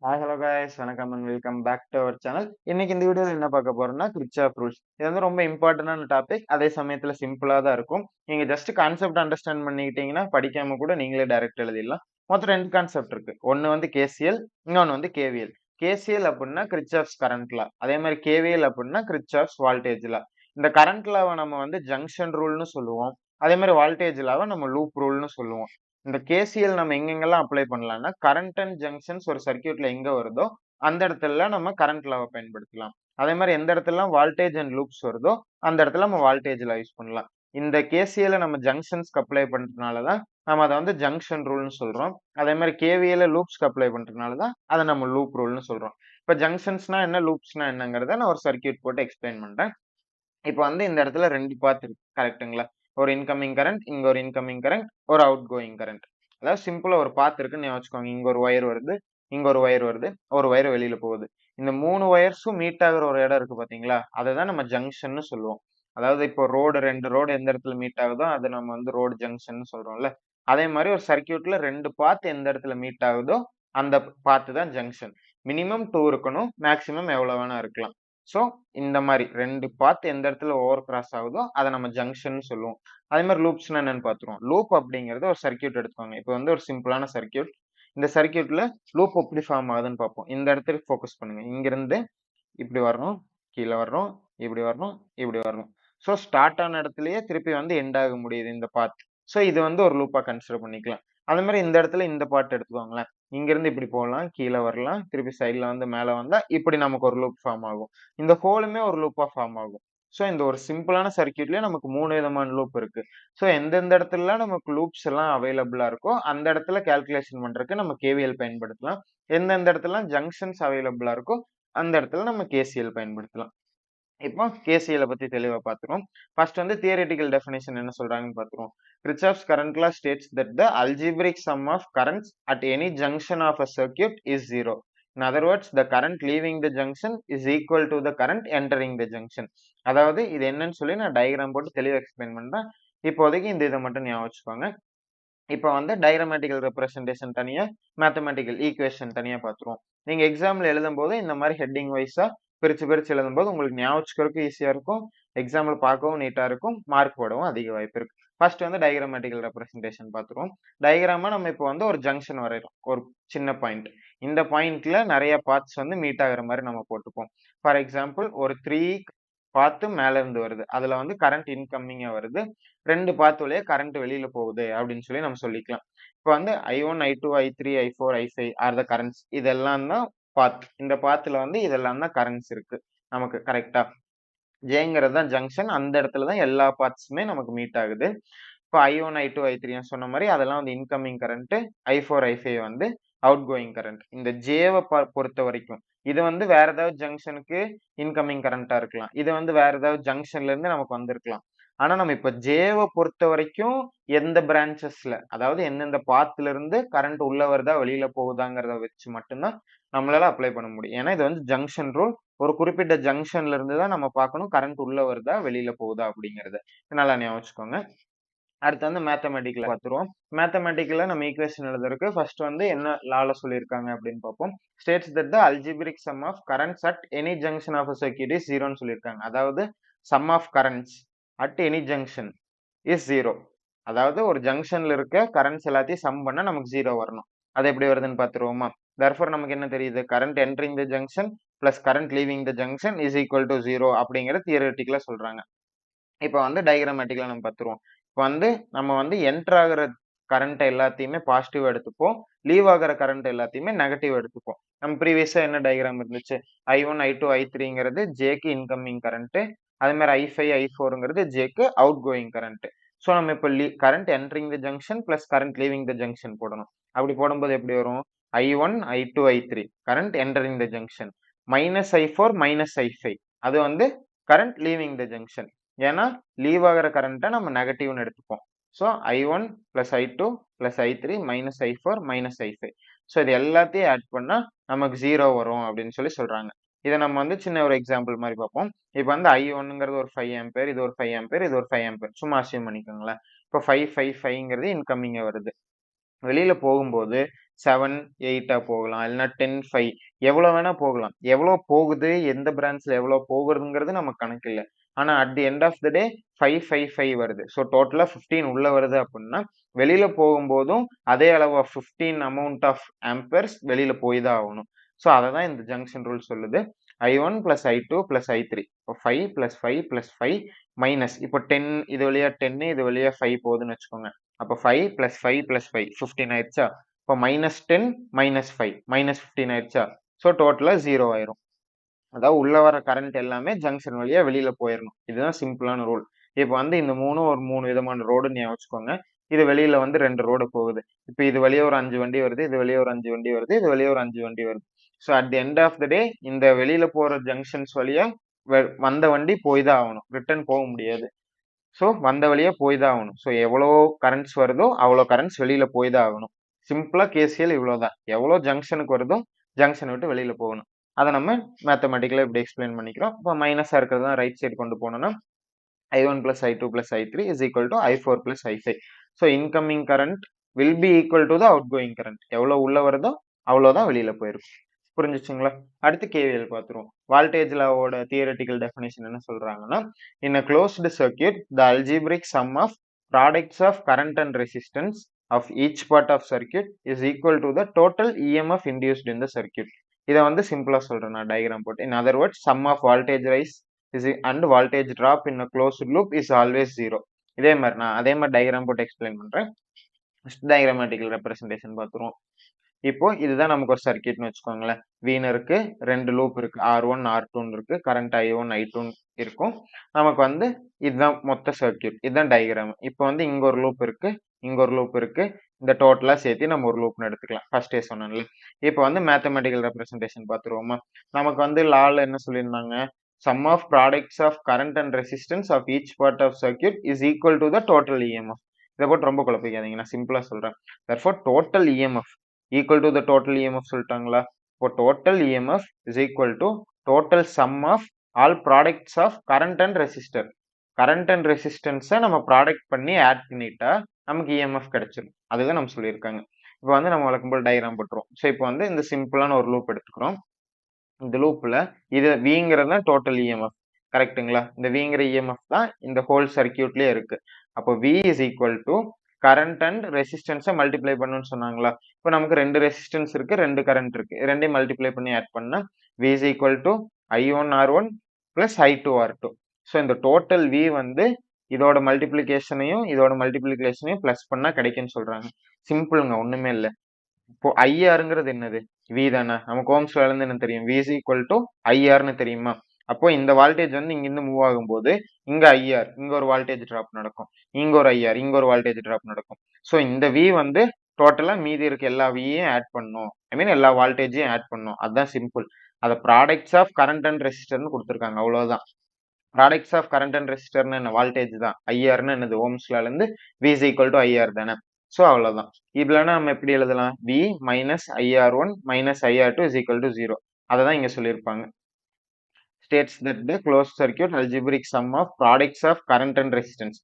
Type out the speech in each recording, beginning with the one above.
Hello guys வணக்கம் and welcome back to our channel. இன்னைக்கு இந்த வீடியோல என்ன பார்க்க போறோம்னா கிர்ச்சாஃப் ரூல்ஸ். இது வந்து ரொம்ப இம்பார்ட்டன்டான டாபிக். அதே சமயத்துல சிம்பிளா தான் இருக்கும். நீங்க ஜஸ்ட் கான்செப்ட் அண்டர்ஸ்டாண்ட் பண்ணிக்கிட்டீங்கன்னா படிக்காம கூட நீங்களே டைரக்ட் எழுதிடலாம். மொத்தம் ரெண்டு கான்செப்ட் இருக்கு. ஒன்னு வந்து கேசிஎல், இன்னொன்னு வந்து கேவிஎல். கேசிஎல் அப்படின்னா கிர்ச்சாஃப்ஸ் கரண்ட் லா. அதே மாதிரி கேவிஎல் அப்படின்னா கிர்ச்சாஃப்ஸ் வோல்டேஜ் லா. இந்த கரண்ட் லாவை நம்ம வந்து ஜங்ஷன் ரூல்னு சொல்லுவோம். அதே மாதிரி வோல்டேஜ் லாவை நம்ம லூப் ரூல்னு சொல்லுவோம். இந்த கேசிஎல் நம்ம எங்கெங்கெல்லாம் அப்ளை பண்ணலாம்னா கரண்ட் அண்ட் ஜங்ஷன்ஸ் ஒரு சர்க்யூட்ல எங்க வருதோ அந்த இடத்துல நம்ம கரண்ட் லாவை பயன்படுத்தலாம். அதே மாதிரி எந்த இடத்துல வோல்டேஜ் அண்ட் லூப்ஸ் வருதோ அந்த இடத்துல நம்ம வோல்டேஜ் லா யூஸ் பண்ணலாம். இந்த கேசிஎல் நம்ம ஜங்ஷன்ஸ்க்கு அப்ளை பண்றதுனாலதான் நம்ம அதை வந்து ஜங்ஷன் ரூல்னு சொல்றோம். அதே மாதிரி கேவிஎல் லூப்ஸ்க்கு அப்ளை பண்றதுனாலதான் அதை நம்ம லூப் ரூல்னு சொல்றோம். இப்ப ஜங்ஷன்ஸ்னா என்ன, லூப்ஸ்னா என்னங்கறத நான் ஒரு சர்க்யூட் போட்டு எக்ஸ்பிளைன் பண்றேன். இப்ப வந்து இந்த இடத்துல ரெண்டு பாத் இருக்கு, கரெக்ட்டுங்களா? ஒரு இன்கமிங் கரண்ட், இங்க ஒரு இன்கமிங் கரண்ட், ஒரு அவுட் கோயிங் கரண்ட். அதாவது சிம்பிளா ஒரு பாத் இருக்குன்னு ஞாபகம் வச்சுக்கோங்க. இங்க ஒரு ஒயர் வருது, இங்க ஒரு ஒயர் வருது, ஒரு ஒயர் வெளியில போகுது. இந்த மூணு ஒயர்ஸும் மீட் ஆகுற ஒரு இடம் இருக்கு பாத்தீங்களா, அததான் நம்ம ஜங்ஷன்னு சொல்லுவோம். அதாவது இப்போ ரெண்டு ரோடு எந்த இடத்துல மீட் ஆகுதோ அது நம்ம வந்து ரோடு ஜங்ஷன் சொல்றோம்ல. அதே மாதிரி ஒரு சர்க்யூட்ல ரெண்டு பாத் எந்த இடத்துல மீட் ஆகுதோ அந்த பாத்து தான் ஜங்ஷன். மினிமம் 2 இருக்கணும், மேக்சிமம் எவ்வளவு வேணா இருக்கலாம். சோ இந்த மாதிரி ரெண்டு பாத் எந்த இடத்துல ஓவர் கிராஸ் ஆகுதோ அதை நம்ம ஜங்ஷன் சொல்லுவோம். அதே மாதிரி லூப்ஸ்னா என்னன்னு பாத்துருவோம். லூப் அப்படிங்கறது ஒரு சர்க்யூட் எடுத்துக்கோங்க. இப்போ வந்து ஒரு சிம்பிளான சர்க்யூட். இந்த சர்க்யூட்ல லூப் எப்படி ஃபார்ம் ஆகுதுன்னு பார்ப்போம். இந்த இடத்துக்கு ஃபோக்கஸ் பண்ணுங்க. இங்க இருந்து இப்படி வரணும், கீழே வரணும், இப்படி வரணும், இப்படி வரணும். சோ ஸ்டார்ட் ஆன இடத்துலயே திருப்பி வந்து எண்ட் ஆக முடியுது இந்த பாத். சோ இது வந்து ஒரு லூப்பா கன்சிடர் பண்ணிக்கலாம். அதே மாதிரி இந்த இடத்துல இந்த பாட் எடுத்துக்கோங்களேன். இங்க இருந்து இப்படி போகலாம், கீழே வரலாம், திருப்பி சைட்ல வந்து மேல வந்தா இப்படி நமக்கு ஒரு லூப் ஃபார்ம் ஆகும். இந்த ஹோலுமே ஒரு லூப்பா ஃபார்ம் ஆகும். சோ இந்த ஒரு சிம்பிளான சர்க்யூட்லயே நமக்கு மூணு விதமான லூப் இருக்கு. சோ எந்தெந்த இடத்துல நமக்கு லூப்ஸ் எல்லாம் அவைலபிளா இருக்கோ அந்த இடத்துல கால்குலேஷன் பண்றதுக்கு நம்ம கேவிஎல் பயன்படுத்தலாம். எந்தெந்த இடத்துல ஜங்ஷன்ஸ் அவைலபிளா இருக்கோ அந்த இடத்துல நம்ம கேசிஎல் பயன்படுத்தலாம். இப்போ கேசிஎல் பத்தி தெளிவா பார்த்துருவோம். ஃபர்ஸ்ட் வந்து தியரிட்டிக்கல் டெஃபினிஷன் என்ன சொல்றாங்கன்னு பார்த்துருவோம். Kirchhoff's current law states that the algebraic sum of currents at any junction of a circuit is zero. In other words, the current leaving the junction is equal to the current entering the junction. அதாவது இது என்னன்னு சொல்லி நான் diagram போட்டு தெளிவா explain பண்றேன். இப்போதைக்கு இந்த இதை மட்டும் ஞாபகம் வச்சுக்கோங்க. இப்ப வந்து டயக்ராமேட்டிக்கல் ரெப்ரசன்டேஷன் தனியா, மேத்தமேட்டிக்கல் ஈக்குவேஷன் தனியா பார்த்துருவோம். நீங்க எக்ஸாம்ல எழுதும்போது இந்த மாதிரி ஹெட்டிங் வைஸா பிரிச்சு பிரிச்சு எழுதும்போது உங்களுக்கு ஞாபகம் வச்சுக்கிறதுக்கு ஈஸியா இருக்கும். எக்ஸாம்ல பார்க்கவும் நீட்டா இருக்கும், மார்க் போடவும் அதிக வாய்ப்பு இருக்கு. ஃபர்ஸ்ட் வந்து டயக்ராமேட்டிக்கல் ரெப்ரசன்டேஷன் பார்த்துருவோம். டயக்ராமா நம்ம இப்போ வந்து ஒரு ஜங்ஷன் வரையறோம், ஒரு சின்ன பாயிண்ட். இந்த பாயிண்ட்ல நிறைய பாத்ஸ் வந்து மீட் ஆகுற மாதிரி நம்ம போட்டுப்போம். ஃபார் எக்ஸாம்பிள் ஒரு 3 பாத்து மேல இருந்து வருது, அதுல வந்து கரண்ட் இன்கமிங்கா வருது. ரெண்டு பாத் வழியா கரண்ட் வெளியில போகுது அப்படின்னு சொல்லி நம்ம சொல்லிக்கலாம். இப்ப வந்து I1, I2, I3, I4, I5 R த கரண்ட்ஸ். இதெல்லாம் தான் பாத். இந்த பாத்துல வந்து இதெல்லாம் தான் கரண்ட்ஸ் இருக்கு நமக்கு, கரெக்டா? ஜேங்கிறது தான் ஜங்ஷன். அந்த இடத்துல தான் எல்லா பாத்ஸுமே நமக்கு மீட் ஆகுது. இப்போ I1, I2, I3 சொன்ன மாதிரி அதெல்லாம் வந்து இன்கமிங் கரண்ட். I4, I5 வந்து அவுட் கோயிங் கரண்ட். இந்த ஜேவை பொறுத்த வரைக்கும் இது வந்து வேற ஏதாவது ஜங்ஷனுக்கு இன்கமிங் கரண்டா இருக்கலாம். இது வந்து வேற ஏதாவது ஜங்ஷன்ல இருந்து நமக்கு வந்திருக்கலாம். ஆனா நம்ம இப்ப ஜேவை பொறுத்த வரைக்கும் எந்த பிரான்ச்சஸ்ல, அதாவது எந்தெந்த பாத்துல இருந்து கரண்ட் உள்ள வருதா வெளியில போகுதாங்கிறத வச்சு மட்டும்தான் நம்மளால அப்ளை பண்ண முடியும். ஏன்னா இது வந்து ஜங்ஷன் ரூல். ஒரு குறிப்பிட்ட ஜங்ஷன்ல இருந்து தான் நம்ம பார்க்கணும் கரண்ட் உள்ள வருதா வெளியில போகுதா அப்படிங்கறத. நல்லா ஞாபகம் வச்சுக்கோங்க. அடுத்து வந்து மேத்தமேட்டிக்கல் பார்த்துருவோம். மேத்தமேட்டிக்கல்ல நம்ம ஈக்குவேஷன் எழுதுறதுக்கு ஃபர்ஸ்ட் வந்து என்ன லால சொல்லியிருக்காங்க அப்படின்னு பார்ப்போம். States that the algebraic sum of currents at any junction of a circuit is ஜீரோன்னு சொல்லியிருக்காங்க. அதாவது sum of currents at any junction is zero. அதாவது ஒரு ஜங்ஷன்ல இருக்க கரண்ட்ஸ் எல்லாத்தையும் சம் பண்ணா நமக்கு ஜீரோ வரணும். அது எப்படி வருதுன்னு பார்த்துருவோமா? தர்ஃபோர் நமக்கு என்ன தெரியுது? Current entering the junction plus current leaving the junction is equal to zero அப்படிங்கறது தியரிட்டிக்கலா சொல்றாங்க. இப்ப வந்து டயக்ராமேட்டிக்கலா நம்ம பார்த்துருவோம். இப்ப வந்து நம்ம வந்து என்டர் ஆகுற கரண்ட் எல்லாத்தையுமே பாசிட்டிவ் எடுத்துப்போம், லீவ் ஆகுற கரண்ட் எல்லாத்தையுமே நெகட்டிவ் எடுத்துப்போம். நம்ம ப்ரீவியஸா என்ன டயக்ராம் இருந்துச்சு? I1, I2, I3ங்கிறது ஜேக்கு incoming current. அதே மாதிரி I5, I4ங்கிறது ஜேக்கு அவுட் கோயிங் கரண்ட். சோ நம்ம இப்ப current entering the junction plus current leaving the junction போடணும். அப்படி போடும்போது எப்படி வரும்? I1, I2, I3 current entering the junction, minus I4, minus I5 அது வந்து கரண்ட் லீவிங் த ஜங்ஷன். ஏன்னா லீவ் ஆகிற கரண்ட்டை நம்ம நெகட்டிவ்னு எடுத்துப்போம். So I1 plus I2 plus I3 minus I4 minus I5. So இது எல்லாத்தையும் ஆட் பண்ணா நமக்கு ஜீரோ வரும் அப்படின்னு சொல்லி சொல்றாங்க. இதை நம்ம வந்து சின்ன ஒரு எக்ஸாம்பிள் மாதிரி பார்ப்போம். இப்போ வந்து I1ங்கிறது ஒரு 5 ஆம்பியர், இது ஒரு 5 ஆம்பியர், இது ஒரு 5 ஆம்பியர். சும்மா அசியூம் பண்ணிக்கோங்களேன். இப்போ 5, 5, 5ங்கிறது இன்கமிங்க வருது. வெளியில போகும்போது 7, 8 போகலாம். இல்லன்னா 10, 5 எவ்வளோ வேணா போகலாம். எவ்வளோ போகுது, எந்த பிரான்ச்ல எவ்வளோ போகுதுங்கிறது நமக்கு கணக்கு இல்ல. ஆனா at the end of the day 5, 5, 5 வருது. ஸோ டோட்டலா 15 உள்ள வருது அப்டின்னா, வெளியில போகும்போதும் அதே அளவு 15 அமௌண்ட் ஆஃப் ஆம்பர்ஸ் வெளியில போய் தான் ஆகணும். ஸோ அததான் இந்த ஜங்ஷன் ரூல் சொல்லுது. I1 plus I2 plus I3. இப்போ 5 plus 5 plus 5 மைனஸ் இப்போ 10 இது வழியா 10 இது வழியா 5 போகுதுன்னு வச்சுக்கோங்க. அப்போ 5 plus 5 plus 5 15 ஆயிடுச்சா? இப்போ -10 -5 -15 ஆயிடுச்சா? ஸோ டோட்டலா 0 ஆயிரும். அதாவது உள்ள வர கரண்ட் எல்லாமே ஜங்ஷன் வழியா வெளியில போயிரணும். இதுதான் சிம்பிளான ரூல். இப்போ வந்து இந்த 3ம் ஒரு 3 விதமான ரோடுன்னு ஞாபகம் வச்சுக்கோங்க. இது வெளியில வந்து 2 ரோடு போகுது. இப்போ இது வழியா ஒரு 5 வண்டி வருது. இது வழியா ஒரு 5 வண்டி வருது. இது வழியா ஒரு 5 வண்டி வருது. So at the end of the day இந்த வெளியில போற ஜங்ஷன்ஸ் வழியா வந்த வண்டி போய் தான் ஆகணும். ரிட்டர்ன் போக முடியாது. ஸோ வந்த வழியா போய் தான் ஆகணும். ஸோ எவ்வளோ கரண்ட்ஸ் வருதோ அவ்வளோ கரண்ட்ஸ் வெளியில போய் தான் ஆகணும். சிம்பிளா கேசிஎல் இவ்வளவுதான். எவ்வளோ ஜங்ஷனுக்கு வருதோ ஜங்ஷன் விட்டு வெளியில போகணும். அதை நம்ம மேத்தமெட்டிக்கலா இப்படி எக்ஸ்பிளைன் பண்ணிக்கிறோம். இப்போ மைனஸா இருக்கிறது தான் ரைட் சைடு கொண்டு போனோம்னா I1 plus I2 plus I3 is equal to I4 plus I5. So incoming current will be equal to the outgoing current. எவ்வளவு உள்ள வருதோ அவ்வளவுதான் வெளியில போயிருக்கும். புரிஞ்சுச்சுங்களா? அடுத்து KVL பார்த்துருவோம். வோல்டேஜ் லாவோட தியரட்டிக்கல் டெஃபினிஷன் என்ன சொல்றாங்கன்னா, in a closed circuit, the algebraic sum of products of current and resistance of each part of circuit is equal to the total EMF induced in the circuit. இதை வந்து சிம்பிளா சொல்றேன் நான் diagram போட்டு. In other words, sum of voltage rise and voltage drop in a closed loop is always 0. இதே மாதிரி நான் அதே மாதிரி டயக்ராம் போட்டு எக்ஸ்பிளைன் பண்றேன். டயக்ராமேட்டிக்கல் ரெப்ரசன்டேஷன் பார்த்துருவோம். இப்போ இதுதான் நமக்கு ஒரு சர்க்கியூட்னு வச்சுக்கோங்களேன். வீண இருக்கு, 2 லூப் இருக்கு, R1 R2 இருக்கு, கரண்ட் I1 I2 இருக்கும். நமக்கு வந்து இதுதான் மொத்த சர்க்கியூட், இதுதான் டயக்ராம். இப்போ வந்து இங்க ஒரு லூப் இருக்கு, இங்க ஒரு லூப் இருக்கு. இந்த டோட்டலா சேர்த்து நம்ம ஒரு லூப்னு எடுத்துக்கலாம். ஃபர்ஸ்டே சொன்னேன்ல. இப்போ வந்து மேத்தமெட்டிக்கல் ரெப்ரசன்டேஷன் பார்த்துருவோமா? நமக்கு வந்து லால என்ன சொல்லியிருந்தாங்க? Sum of products of current and resistance of each part of circuit is equal to the total EMF. இதை போட்டு ரொம்ப குழப்பிக்காதீங்க, நான் சிம்பிளா சொல்றேன். Therefore total EMF equal to the total EMF சொல்லிட்டாங்களா? இப்போ total EMF is equal to total sum of all products of current and resistor. current and resistance நம்ம product பண்ணி ஆட் பண்ணிட்டா நமக்கு EMF கிடைச்சிடும். அதுதான் நம்ம சொல்லியிருக்காங்க. இப்போ வந்து நம்ம வழக்கம் போல் டயக்ராம் போட்டுருவோம். ஸோ இப்போ வந்து இந்த சிம்பிளான ஒரு லூப் எடுத்துக்கிறோம். இந்த லூப்ல இது விங்கிறது தான் டோட்டல் இஎம்எஃப். கரெக்ட்டுங்களா? இந்த விங்கிற இஎம்எஃப் தான் இந்த ஹோல் சர்க்கியூட்லயே இருக்கு. அப்போ V is equal to current and ரெசிஸ்டன்ஸை மல்டிப்ளை பண்ணணும்னு சொன்னாங்களா? இப்போ நமக்கு 2 ரெசிஸ்டன்ஸ் இருக்கு, 2 கரண்ட் இருக்கு. ரெண்டையும் மல்டிப்ளை பண்ணி ஆட் பண்ணா V is equal to I1 R1 plus I2 R2. So இந்த டோட்டல் வி வந்து இதோட மல்டிப்ளிகேஷனையும் பிளஸ் பண்ணா கிடைக்குன்னு சொல்றாங்க. சிம்பிளுங்க, ஒண்ணுமே இல்லை. இப்போ ஐஆருங்கிறது என்னது? வி தானே. நமக்கு ஓம்ஸ் லா இருந்து என்ன தெரியும்? வி இஸ் ஈக்குவல் டு ஐஆர்னு தெரியுமா? அப்போ இந்த வால்டேஜ் வந்து இங்க இருந்து மூவ் ஆகும்போது இங்க ஐஆர், இங்க ஒரு வால்டேஜ் டிராப் நடக்கும், இங்க ஒரு ஐஆர், இங்க ஒரு வால்டேஜ் டிராப் நடக்கும். ஸோ இந்த வி வந்து டோட்டலா மீதி இருக்க எல்லா வியையும் ஆட் பண்ணும். ஐ மீன் எல்லா வால்டேஜையும் ஆட் பண்ணும். அதுதான் சிம்பிள். அதை ப்ராடக்ட்ஸ் ஆஃப் கரண்ட் அண்ட் ரெசிஸ்டர்னு கொடுத்துருக்காங்க, அவ்வளவுதான். ப்ராடக்ட்ஸ் ஆஃப் கரண்ட் அண்ட் ரெசிஸ்டர்னு என்ன? வால்டேஜ் தான். ஐஆர்னு என்னது? ஓம்ஸ் லால இருந்து V is equal to IR தானே. ஸோ அவ்வளவுதான். இதுலன்னா நம்ம எப்படி எழுதலாம்? V minus IR one minus IR two is equal to 0. அதை தான் இங்க சொல்லியிருப்பாங்க. States that the closed circuit algebraic sum of products of current and resistance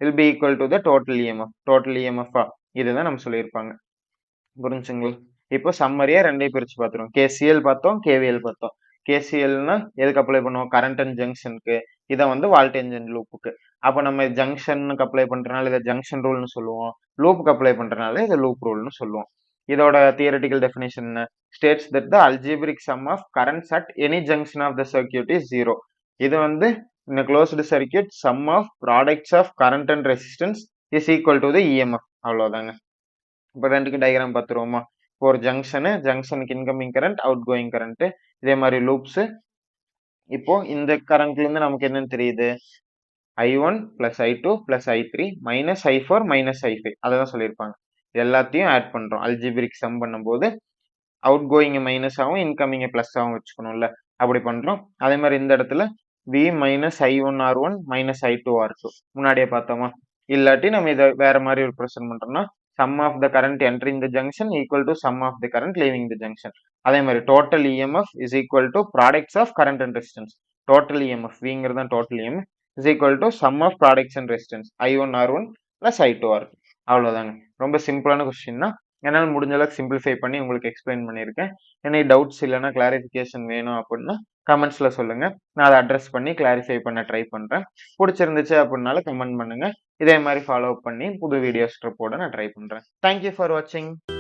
will be equal to the total EMF. இதுதான் நம்ம சொல்லியிருப்பாங்க. புரிஞ்சுங்களா? இப்போ சம்மரியா ரெண்டையும் பிரிச்சு பார்த்துருவோம். KCL பார்த்தோம், KVL பார்த்தோம். KCLனா எதுக்கு அப்ளை பண்ணுவோம்? கரண்ட் அண்ட் ஜங்ஷனுக்கு. இதை வந்து வால்டேஜ் அண்ட் லூப்புக்கு. அப்போ நம்ம ஜங்ஷனுக்கு அப்ளை பண்றதுனால இதை ஜங்ஷன் ரூல்னு சொல்லுவோம். லூப்புக்கு அப்ளை பண்றதுனால இதை லூப் ரூல்னு சொல்லுவோம். இதோட தியரட்டிக்கல் டெஃபினேஷன் என்ன? States that the algebraic sum of currents at any junction of the circuit is 0. இது வந்து in a closed circuit sum of products of current and resistance is equal to the EMF. அவ்வளவுதாங்க. இப்போ ரெண்டுக்கு diagram பார்த்துருவோமா? இப்போ ஒரு ஜங்ஷனுக்கு incoming current, outgoing current. இதே மாதிரி லூப்ஸ். இப்போ இந்த கரண்ட்ல இருந்து நமக்கு என்னன்னு தெரியுது? I1 plus I2 plus I3 minus I4 minus I5. அதான் சொல்லியிருப்பாங்க. எல்லாத்தையும் ஆட் பண்றோம். அல்ஜிபிரிக் சம் பண்ணும்போது அவுட் கோயிங் மைனஸ் ஆகும், இன்கமிங் பிளஸ் ஆகும் வச்சுக்கணும்ல. அப்படி பண்றோம். அதே மாதிரி இந்த இடத்துல V minus I1 R1 minus I2 R2 முன்னாடியே பார்த்தோமா? இல்லாட்டி நம்ம இதை வேற மாதிரி ரெப்ரசென்ட் பண்றோம்னா sum of the current entering the junction equal to sum of the current leaving the junction. அதே மாதிரி total EMF is equal to products of current and resistance. Total EMF விங்கிறது தான் total EMF is equal to sum of products and resistance I1 R1 plus I2 R2. அவ்வளோதாங்க. ரொம்ப சிம்பிளான question தான். என்னால முடிஞ்ச அளவுக்கு சிம்ப்ளிஃபை பண்ணி உங்களுக்கு எக்ஸ்பிளைன் பண்ணியிருக்கேன். எனி டவுட்ஸ் இல்லன்னா கிளாரிஃபிகேஷன் வேணும் அப்புட்ன்னா, கமெண்ட்ஸ்ல சொல்லுங்க. நான் அத அட்ரஸ் பண்ணி கிளாரிஃபை பண்ண ட்ரை பண்றேன். புடிச்சிருந்துச்சு அப்புட்னாலும் கமெண்ட் பண்ணுங்க. இதே மாரி ஃபாலோ அப் பண்ணி புது வீடியோஸ் போட நான் ட்ரை பண்றேன். தேங்க் யூ ஃபார் வாட்சிங்.